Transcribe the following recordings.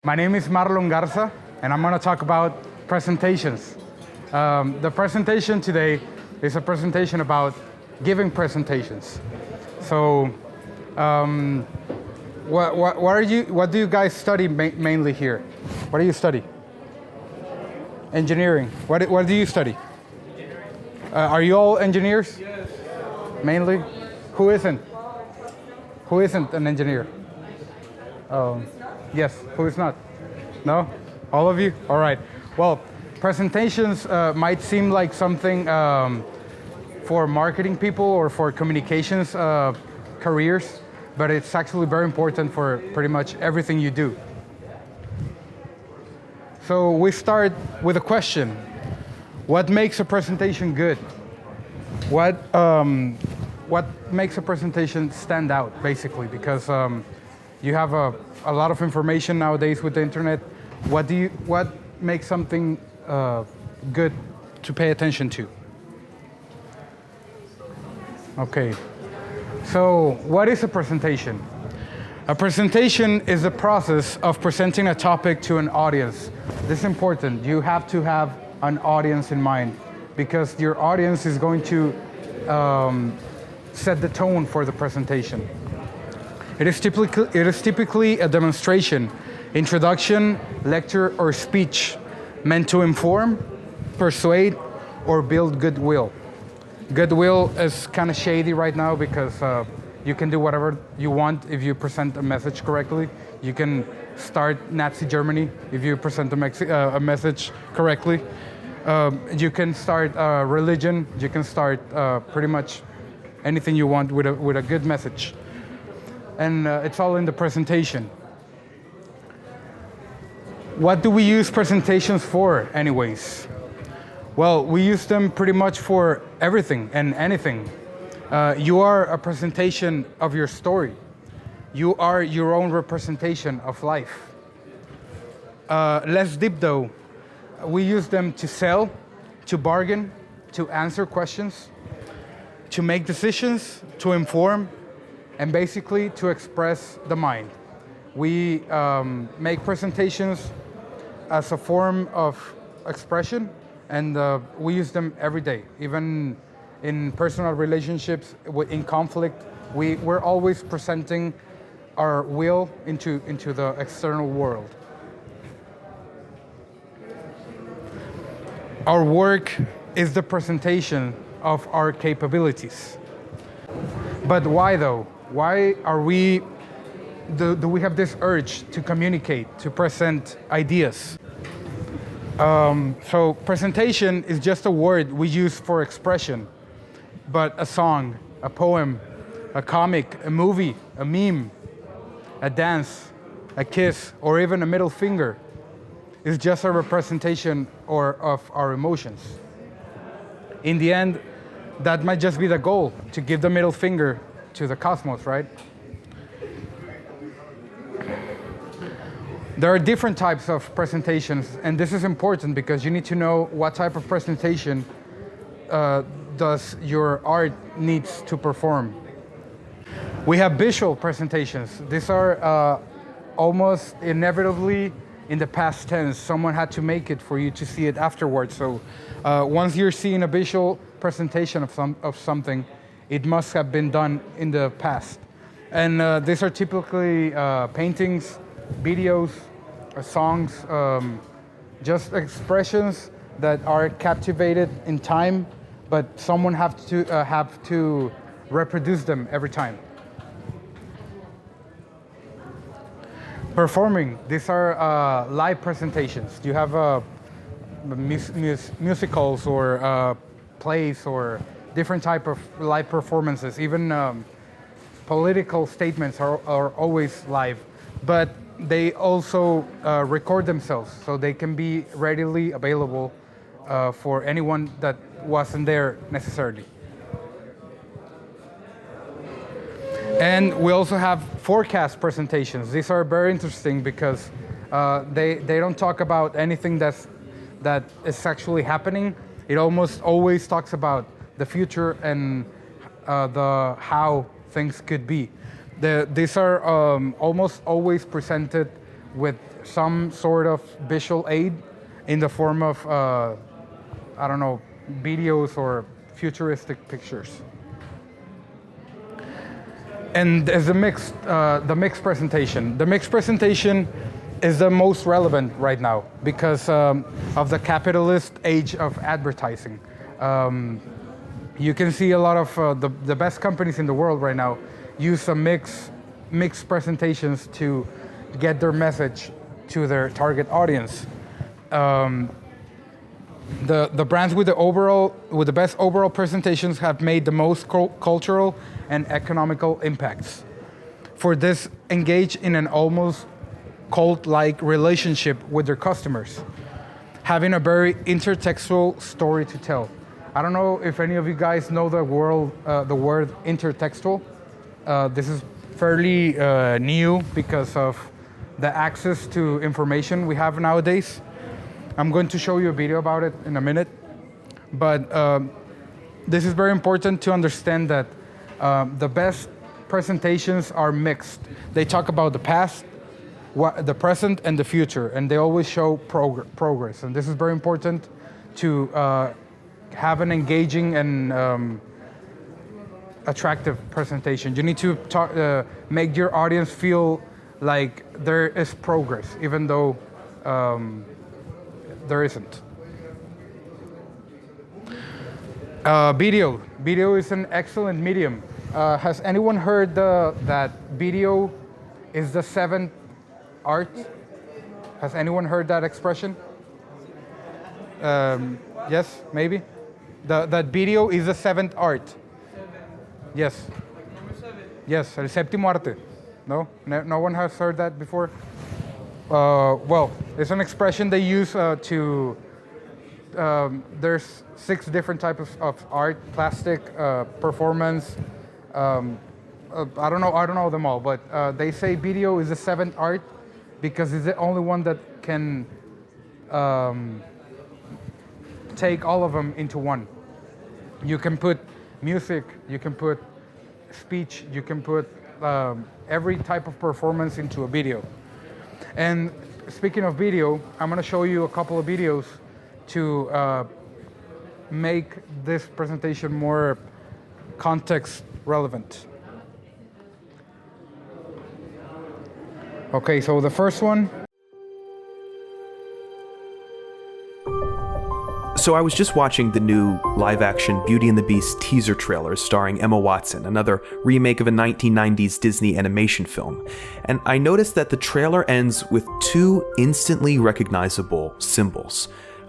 My name is Marlon Garza, and I'm going to talk about presentations. The presentation today is a presentation about giving presentations. So, what do you guys study mainly here? What do you study? Engineering. What do you study? Are you all engineers? Yes. Mainly? Who isn't? Who isn't an engineer? Yes, who is not? No? All of you? All right. Well, presentations might seem like something for marketing people or for communications careers, but it's actually very important for pretty much everything you do. So we start with a question. What makes a presentation good? What makes a presentation stand out, basically? Because you have a lot of information nowadays with the internet. What makes something good to pay attention to? Okay. So what is a presentation? A presentation is the process of presenting a topic to an audience. This is important. You have to have an audience in mind because your audience is going to set the tone for the presentation. It is typically a demonstration, introduction, lecture, or speech meant to inform, persuade, or build goodwill. Goodwill is kind of shady right now because you can do whatever you want if you present a message correctly. You can start Nazi Germany if you present a message correctly. You can start religion. You can start pretty much anything you want with a good message. And it's all in the presentation. What do we use presentations for anyways? Well, we use them pretty much for everything and anything. You are a presentation of your story. You are your own representation of life. Less deep though, we use them to sell, to bargain, to answer questions, to make decisions, to inform, and basically to express the mind. We make presentations as a form of expression, and we use them every day. Even in personal relationships, in conflict, we're always presenting our will into the external world. Our work is the presentation of our capabilities. But why though? Why are do we have this urge to communicate, to present ideas? So presentation is just a word we use for expression, but a song, a poem, a comic, a movie, a meme, a dance, a kiss, or even a middle finger is just a representation of our emotions. In the end, that might just be the goal, to give the middle finger to the cosmos, right? There are different types of presentations, and this is important because you need to know what type of presentation does your art needs to perform. We have visual presentations. These are almost inevitably in the past tense. Someone had to make it for you to see it afterwards. So once you're seeing a visual presentation of something, it must have been done in the past. And these are typically paintings, videos, songs, just expressions that are captivated in time, but someone have to reproduce them every time. Performing, these are live presentations. You have musicals or plays or different type of live performances. Even political statements are always live, but they also record themselves, so they can be readily available for anyone that wasn't there necessarily. And we also have forecast presentations. These are very interesting because they don't talk about anything that is actually happening. It almost always talks about the future and the how things could be. These are almost always presented with some sort of visual aid in the form of, I don't know, videos or futuristic pictures. And as the mixed presentation. The mixed presentation is the most relevant right now because of the capitalist age of advertising. You can see a lot of the best companies in the world right now use a mixed presentations to get their message to their target audience. The brands with the best overall presentations have made the most cultural and economical impacts. For this, engage in an almost cult-like relationship with their customers, having a very intertextual story to tell. I don't know if any of you guys know the word intertextual. This is fairly new because of the access to information we have nowadays. I'm going to show you a video about it in a minute, but this is very important to understand that the best presentations are mixed. They talk about the past, the present, and the future, and they always show progress. And this is very important to have an engaging and attractive presentation. You need to make your audience feel like there is progress, even though there isn't. Video. Video is an excellent medium. Has anyone heard that video is the seventh art? Has anyone heard that expression? Yes, maybe? That video is the seventh art. Yes. Yes, el séptimo arte. No? No one has heard that before? Well, it's an expression they use to... there's 6 different types of art: plastic, performance. I don't know them all, but they say video is the 7th art because it's the only one that can take all of them into one. You can put music, you can put speech, you can put every type of performance into a video. And speaking of video, I'm going to show you a couple of videos to make this presentation more context relevant. Okay, so the first one. So I was just watching the new live-action Beauty and the Beast teaser trailer starring Emma Watson, another remake of a 1990s Disney animation film, and I noticed that the trailer ends with 2 instantly recognizable symbols: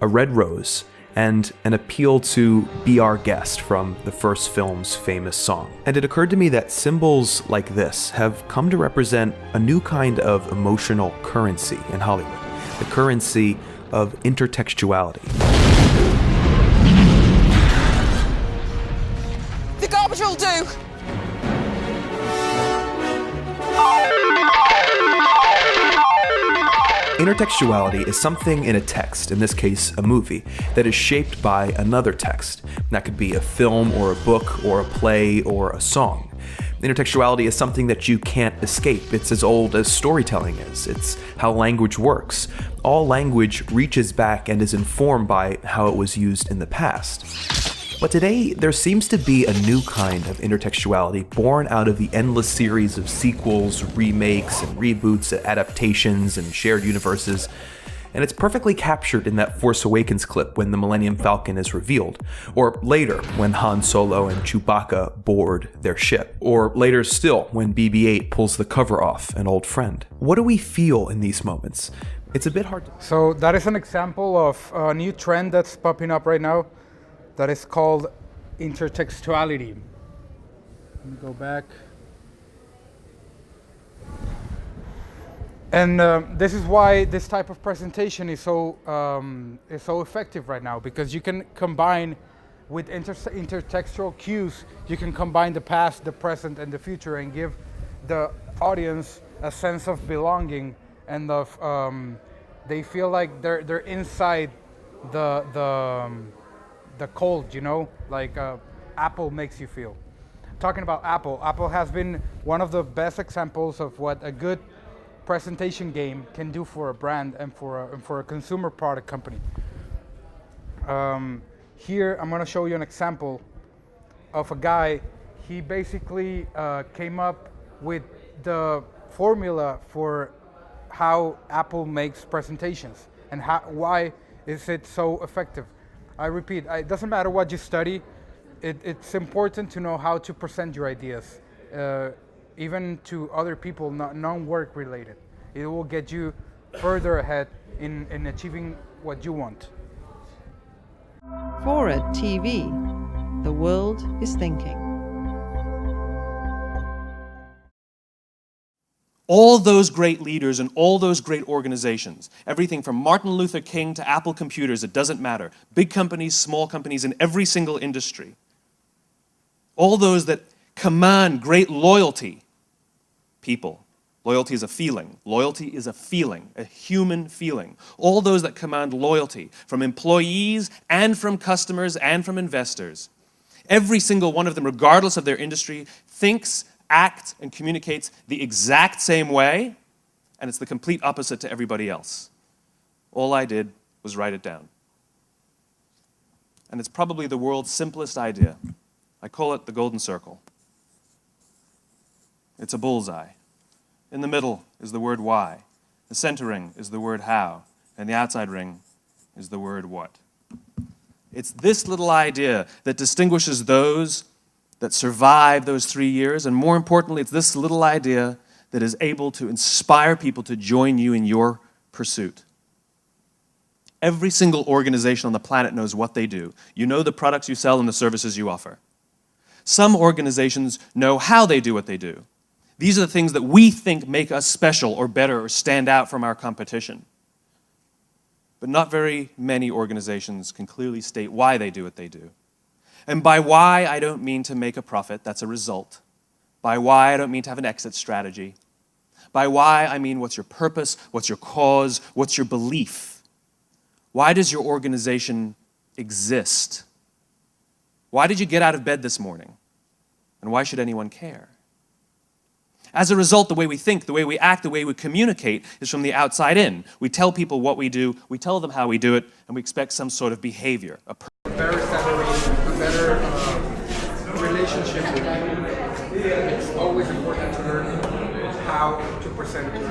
a red rose and an appeal to be our guest from the first film's famous song. And it occurred to me that symbols like this have come to represent a new kind of emotional currency in Hollywood, the currency of intertextuality. The garbage will do! Intertextuality is something in a text, in this case a movie, that is shaped by another text. That could be a film or a book or a play or a song. Intertextuality is something that you can't escape. It's as old as storytelling is. It's how language works. All language reaches back and is informed by how it was used in the past. But today, there seems to be a new kind of intertextuality born out of the endless series of sequels, remakes, and reboots, adaptations, and shared universes. And it's perfectly captured in that Force Awakens clip when the Millennium Falcon is revealed, or later when Han Solo and Chewbacca board their ship, or later still when BB-8 pulls the cover off an old friend. What do we feel in these moments? It's a bit hard to... So that is an example of a new trend that's popping up right now that is called intertextuality. Let me go back. And this is why this type of presentation is so effective right now, because you can combine with intertextual cues, you can combine the past, the present, and the future and give the audience a sense of belonging and of they feel like they're inside the cold, you know, like Apple makes you feel. Talking about Apple has been one of the best examples of what a good presentation game can do for a brand and for a consumer product company. Here I'm going to show you an example of a guy. He basically came up with the formula for how Apple makes presentations and why is it so effective. I repeat, it doesn't matter what you study. It's important to know how to present your ideas, even to other people, non-work related. It will get you further ahead in achieving what you want. Fora TV, the world is thinking. All those great leaders and all those great organizations, everything from Martin Luther King to Apple Computers, it doesn't matter. Big companies, small companies in every single industry. All those that command great loyalty, people. Loyalty is a feeling. Loyalty is a feeling, a human feeling. All those that command loyalty from employees and from customers and from investors. Every single one of them, regardless of their industry, thinks, acts, and communicates the exact same way, and it's the complete opposite to everybody else. All I did was write it down. And it's probably the world's simplest idea. I call it the golden circle. It's a bullseye. In the middle is the word why. The center ring is the word how. And the outside ring is the word what. It's this little idea that distinguishes those that survive those 3 years, and more importantly, it's this little idea that is able to inspire people to join you in your pursuit. Every single organization on the planet knows what they do. You know the products you sell and the services you offer. Some organizations know how they do what they do. These are the things that we think make us special or better or stand out from our competition. But not very many organizations can clearly state why they do what they do. And by why, I don't mean to make a profit, that's a result. By why, I don't mean to have an exit strategy. By why, I mean what's your purpose, what's your cause, what's your belief? Why does your organization exist? Why did you get out of bed this morning? And why should anyone care? As a result, the way we think, the way we act, the way we communicate is from the outside in. We tell people what we do, we tell them how we do it, and we expect some sort of behavior. A better salary, a better relationship with people. It's always important to learn how to present your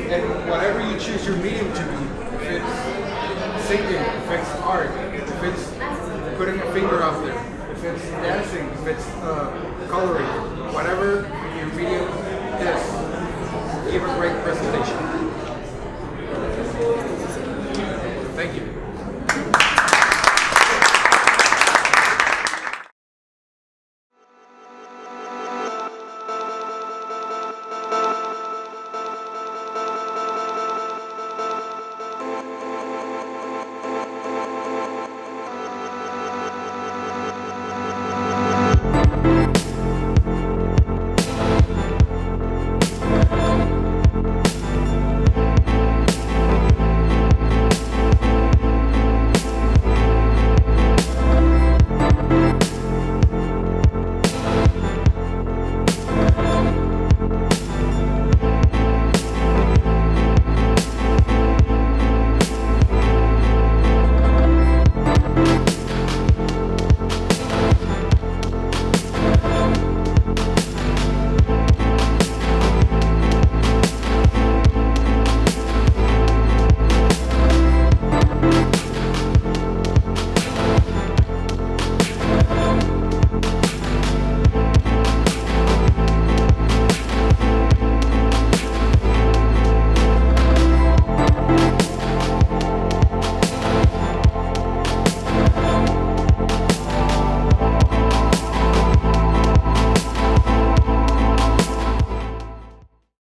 and whatever you choose your medium to be, if it's singing, if it's art, if it's putting a finger out there, if it's dancing, if it's coloring, whatever your medium is, give a great presentation.